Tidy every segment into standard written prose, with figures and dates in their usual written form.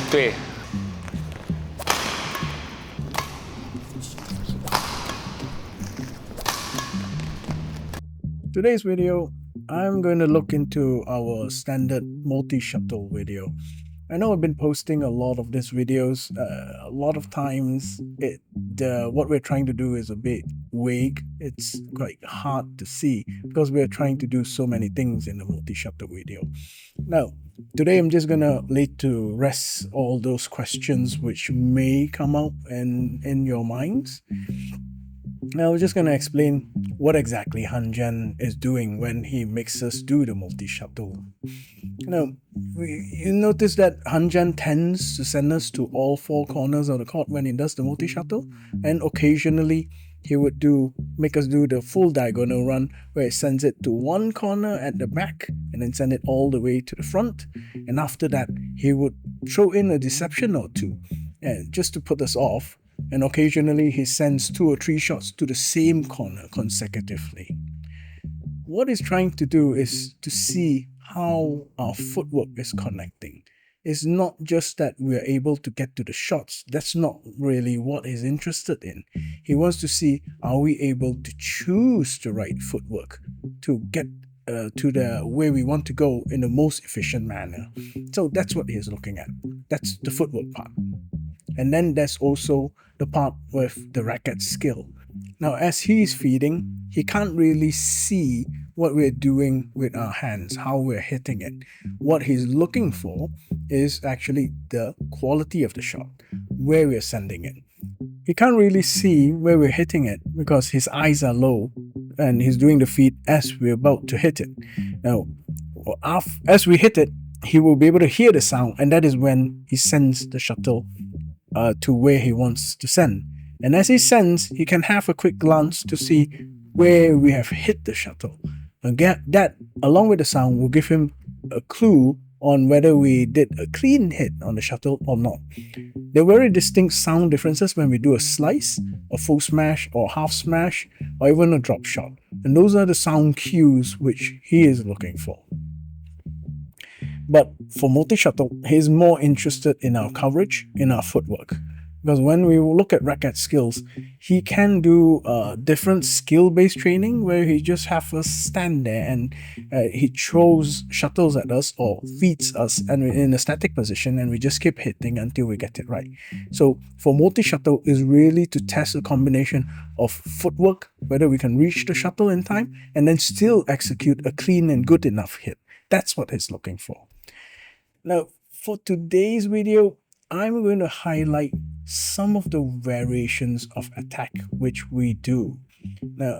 对。Today's video, I'm going to look into our standard multi-shuttle video. I know I've been posting a lot of these videos. A lot of times, what we're trying to do is a bit vague. It's quite hard to see because we're trying to do so many things in the multi-shuttle video. Now, today I'm just gonna lay to rest all those questions which may come up in your minds. Now, we're just going to explain what exactly Han Jian is doing when he makes us do the multi-shuttle. You notice that Han Jian tends to send us to all four corners of the court when he does the multi-shuttle, and occasionally he would make us do the full diagonal run where it sends it to one corner at the back and then send it all the way to the front, and after that he would throw in a deception or two and just to put us off. And occasionally he sends 2 or 3 shots to the same corner consecutively. What he's trying to do is to see how our footwork is connecting. It's not just that we're able to get to the shots. That's not really what he's interested in. He wants to see, are we able to choose the right footwork to get to the where we want to go in the most efficient manner. So that's what he's looking at. That's the footwork part. And then there's also the part with the racket skill. Now, as he's feeding, he can't really see what we're doing with our hands, how we're hitting it. What he's looking for is actually the quality of the shot, where we're sending it. He can't really see where we're hitting it because his eyes are low and he's doing the feed as we're about to hit it. Now, as we hit it, he will be able to hear the sound, and that is when he sends the shuttle to where he wants to send. And as he sends, he can have a quick glance to see where we have hit the shuttle. And that, along with the sound, will give him a clue on whether we did a clean hit on the shuttle or not. There are very distinct sound differences when we do a slice, a full smash, or half smash, or even a drop shot. And those are the sound cues which he is looking for. But for multi-shuttle, he's more interested in our coverage, in our footwork. Because when we look at racket skills, he can do different skill-based training where he just have us stand there and he throws shuttles at us or feeds us and we're in a static position and we just keep hitting until we get it right. So for multi-shuttle is really to test a combination of footwork, whether we can reach the shuttle in time and then still execute a clean and good enough hit. That's what he's looking for. Now, for today's video, I'm going to highlight some of the variations of attack which we do. Now,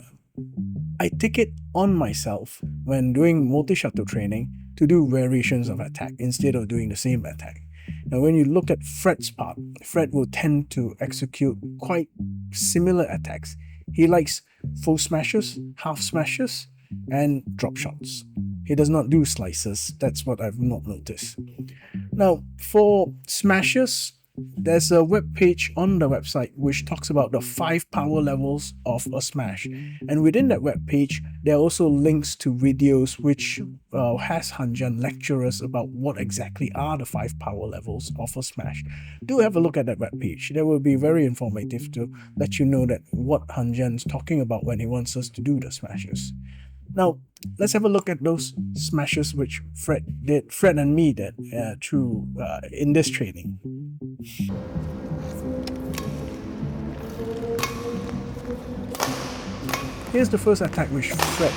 I take it on myself when doing multi-shuttle training to do variations of attack instead of doing the same attack. Now, when you look at Fred's part, Fred will tend to execute quite similar attacks. He likes full smashes, half smashes, and drop shots. He does not do slices. That's what I've not noticed. Now, for smashes, there's a web page on the website which talks about the 5 power levels of a smash. And within that web page, there are also links to videos which has Han Jian lecture us about what exactly are the 5 power levels of a smash. Do have a look at that web page. That will be very informative to let you know that what Han Jian is talking about when he wants us to do the smashes. Now, let's have a look at those smashes which Fred and me did through in this training. Here's the first attack which Fred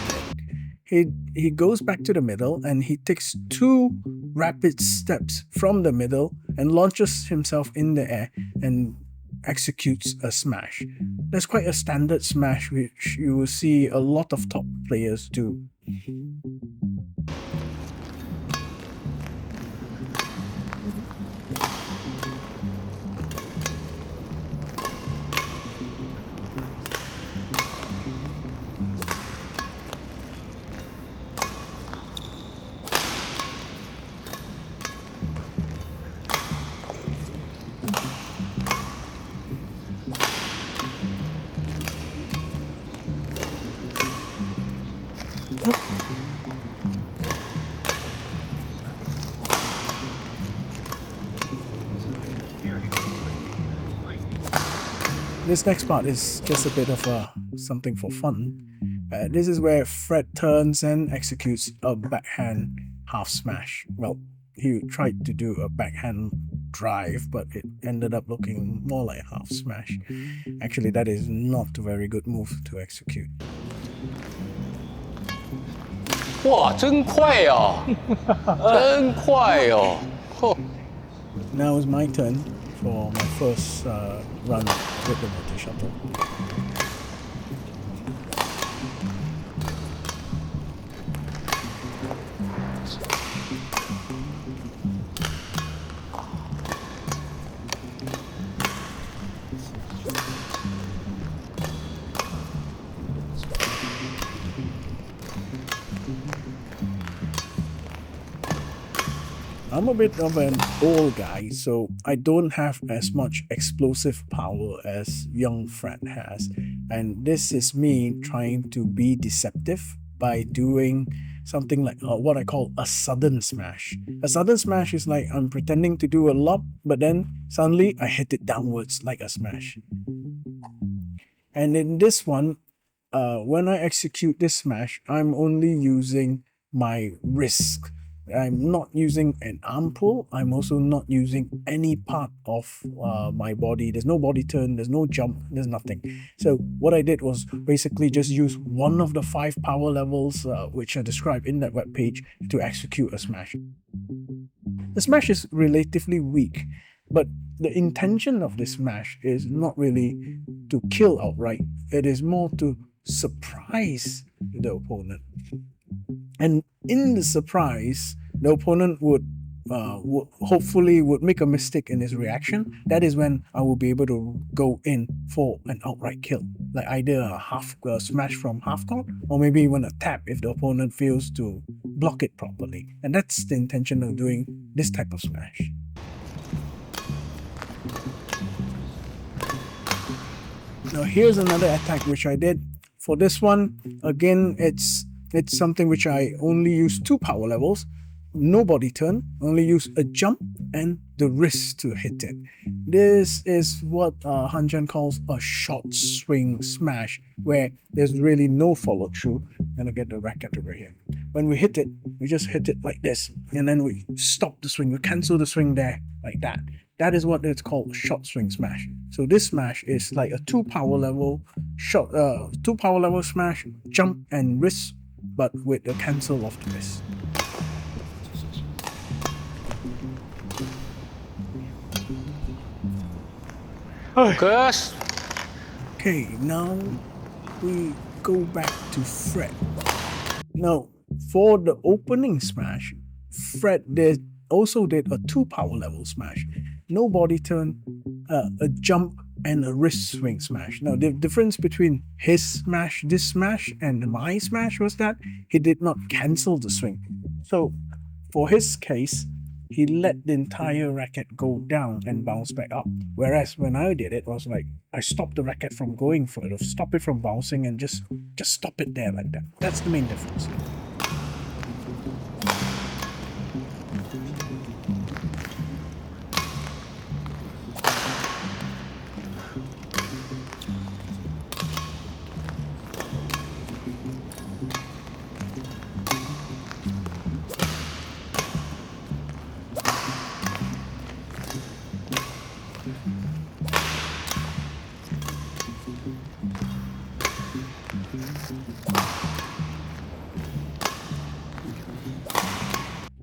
did. He goes back to the middle and he takes 2 rapid steps from the middle and launches himself in the air and executes a smash. That's quite a standard smash which you will see a lot of top players do. This next part is just a bit of something for fun. This is where Fred turns and executes a backhand half smash. Well, he tried to do a backhand drive, but it ended up looking more like half smash. Actually, that is not a very good move to execute. 哇，真快哦，真快哦！吼 Now it's my turn for my first run with the multi-shuttle. I'm a bit of an old guy, so I don't have as much explosive power as young Fred has. And this is me trying to be deceptive by doing something like what I call a sudden smash. A sudden smash is like I'm pretending to do a lob, but then suddenly I hit it downwards like a smash. And in this one, when I execute this smash, I'm only using my wrist. I'm not using an arm pull. I'm also not using any part of my body. There's no body turn, there's no jump, there's nothing. So what I did was basically just use one of the 5 power levels which are described in that webpage to execute a smash. The smash is relatively weak, but the intention of this smash is not really to kill outright. It is more to surprise the opponent. And in the surprise, the opponent would hopefully make a mistake in his reaction. That is when I will be able to go in for an outright kill, like either a half smash from half court, or maybe even a tap if the opponent fails to block it properly. And that's the intention of doing this type of smash. Now here's another attack which I did. For this one, again, it's something which I only use 2 power levels, no body turn, only use a jump and the wrist to hit it. This is what Han Jian calls a short swing smash, where there's really no follow through. I'm gonna get the racket over here. When we hit it, we just hit it like this, and then we stop the swing, we cancel the swing there, like that. That is what it's called, short swing smash. So this smash is like a 2 power level short, 2 power level smash, jump and wrist, but with the cancel of the wrist. Gosh. Okay, now we go back to Fred. Now, for the opening smash, Fred also did a 2 power level smash. No body turn, a jump, and a wrist swing smash. Now, the difference between his smash, this smash, and my smash was that he did not cancel the swing. So, for his case, he let the entire racket go down and bounce back up. Whereas when I did it, was like I stopped the racket from going further, stop it from bouncing, and just stop it there like that. That's the main difference.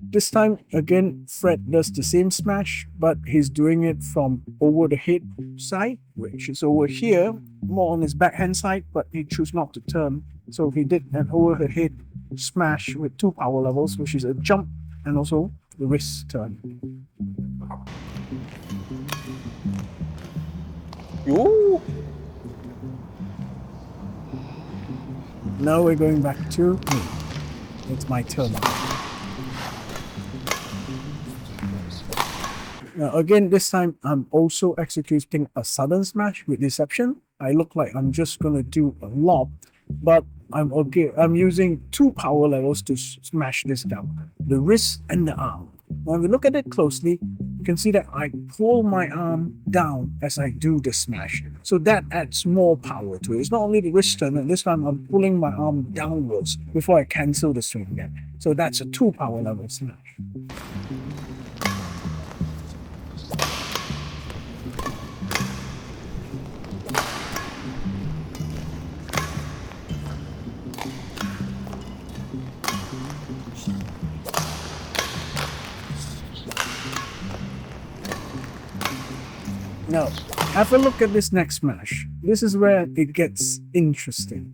This time, again, Fred does the same smash, but he's doing it from over the head side, which is over here, more on his backhand side, but he chose not to turn. So he did an over the head smash with 2 power levels, which is a jump and also the wrist turn. Ooh. Now we're going back to me. It's my turn. Now again, this time I'm also executing a sudden smash with deception. I look like I'm just gonna do a lob, but I'm okay. I'm using 2 power levels to smash this down, the wrist and the arm. When we look at it closely, you can see that I pull my arm down as I do the smash. So that adds more power to it. It's not only the wrist turn, and this time I'm pulling my arm downwards before I cancel the swing again. So that's a 2 power level smash. Now, have a look at this next smash. This is where it gets interesting.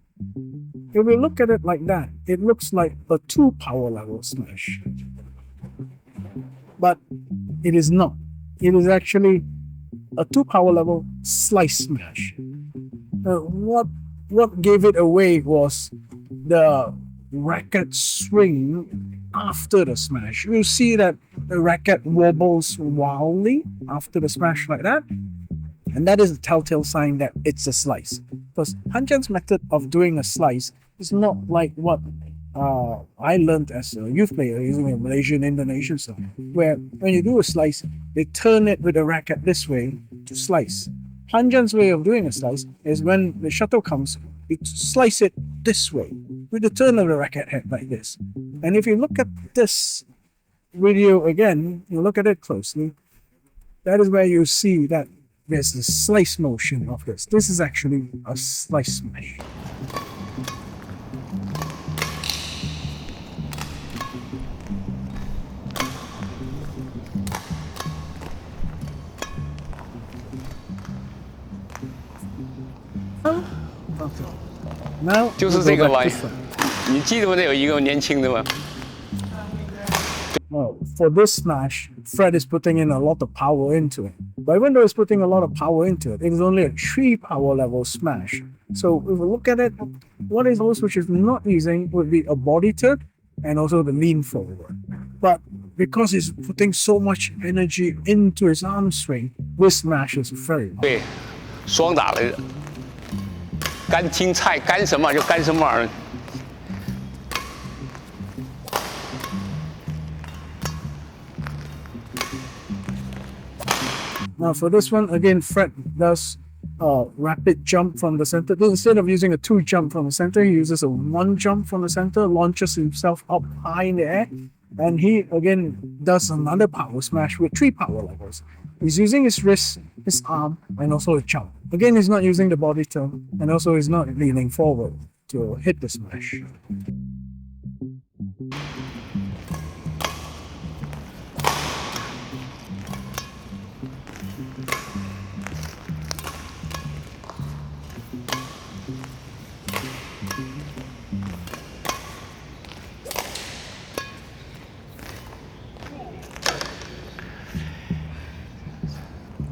If we look at it like that, it looks like a 2 power level smash. But it is not. It is actually a 2 power level slice smash. What gave it away was the racket swing after the smash. You see that the racket wobbles wildly after the smash like that. And that is a telltale sign that it's a slice. Because Han Jian's method of doing a slice is not like what I learned as a youth player using a Malaysian Indonesian style, where when you do a slice, they turn it with the racket this way to slice. Han Jian's way of doing a slice is when the shuttle comes, you slice it this way with the turn of the racket head like this. And if you look at this video again, you look at it closely, that is where you see that there's the slice motion of this. This is actually a slice smash. Now 就是这个玩意。你记得不得有一个年轻的吗？ Well, for this smash, Fred is putting in a lot of power into it. But even though he's putting a lot of power into it, it is only a 3 power level smash. So if we look at it, what is those which is not using would be a body tilt and also the lean forward. But because he's putting so much energy into his arm swing, this smash is very hard. 对，双打来的，干青菜干什么就干什么玩意儿。 Now for this one, again, Fred does a rapid jump from the center. Instead of using a 2 jump from the center, he uses a 1 jump from the center, launches himself up high in the air, and he again does another power smash with 3 power levels. He's using his wrist, his arm, and also a jump. Again, he's not using the body turn, and also he's not leaning forward to hit the smash.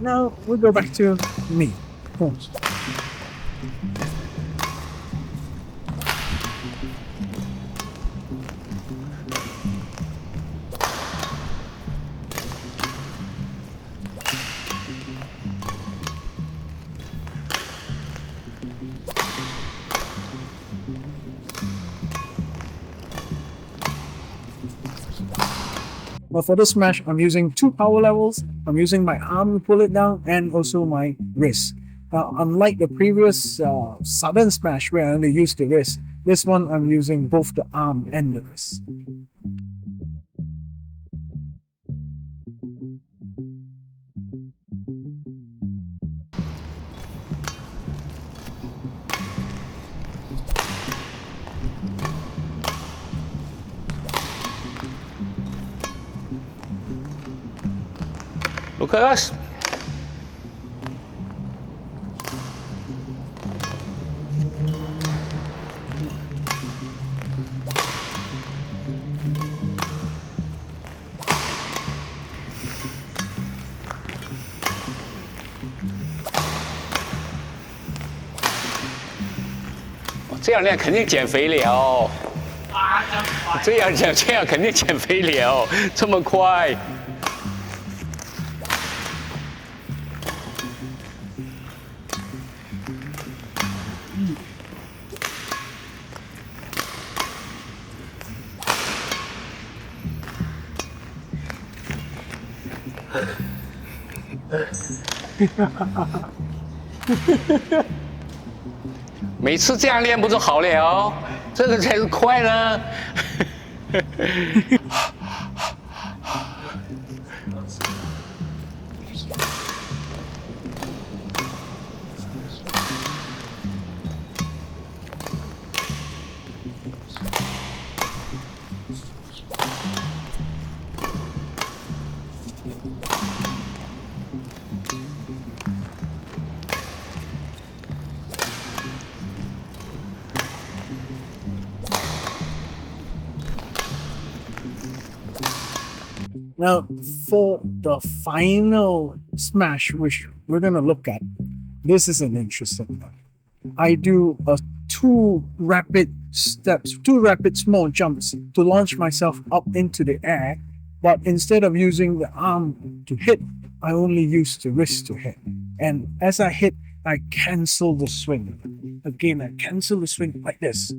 Now we go back to me. Pause. But for this smash, I'm using 2 power levels. I'm using my arm to pull it down and also my wrist. Now, unlike the previous sudden smash where I only used the wrist, this one I'm using both the arm and the wrist. Look at us. Oh, 这样练肯定减肥了。这样肯定减肥了，这么快。每次这样练不就好了？这个才是快呢。Now, for the final smash, which we're going to look at, this is an interesting one. I do two rapid small jumps to launch myself up into the air, but instead of using the arm to hit, I only use the wrist to hit. And as I hit, I cancel the swing. Again, I cancel the swing like this,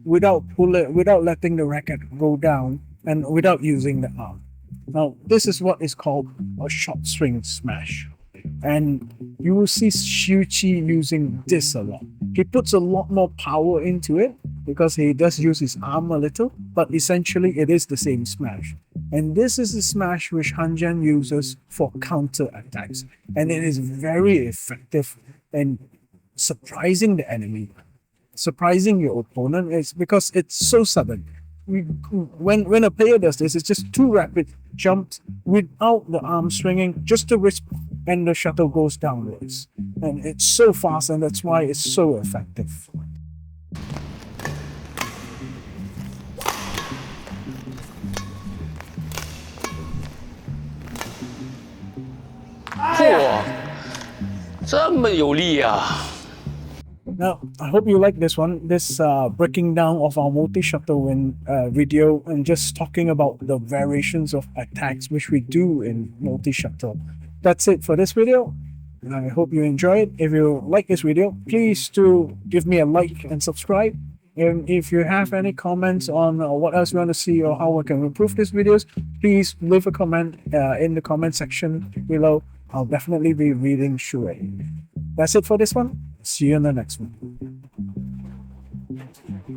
without letting the racket go down and without using the arm. Now, this is what is called a short swing smash. And you will see Xiuqi using this a lot. He puts a lot more power into it because he does use his arm a little, but essentially it is the same smash. And this is the smash which Han Jian uses for counter attacks. And it is very effective in surprising the enemy, surprising your opponent, is because it's so sudden. When a player does this, it's just two rapid jumps without the arm swinging, just the wrist, and the shuttle goes downwards. And it's so fast, and that's why it's so effective. Now, I hope you like this one, this breaking down of our multi-shuttle video and just talking about the variations of attacks which we do in multi-shuttle. That's it for this video. I hope you enjoy it. If you like this video, please do give me a like and subscribe. And if you have any comments on what else you want to see or how I can improve these videos, please leave a comment in the comment section below. I'll definitely be reading through it. That's it for this one. See you in the next one.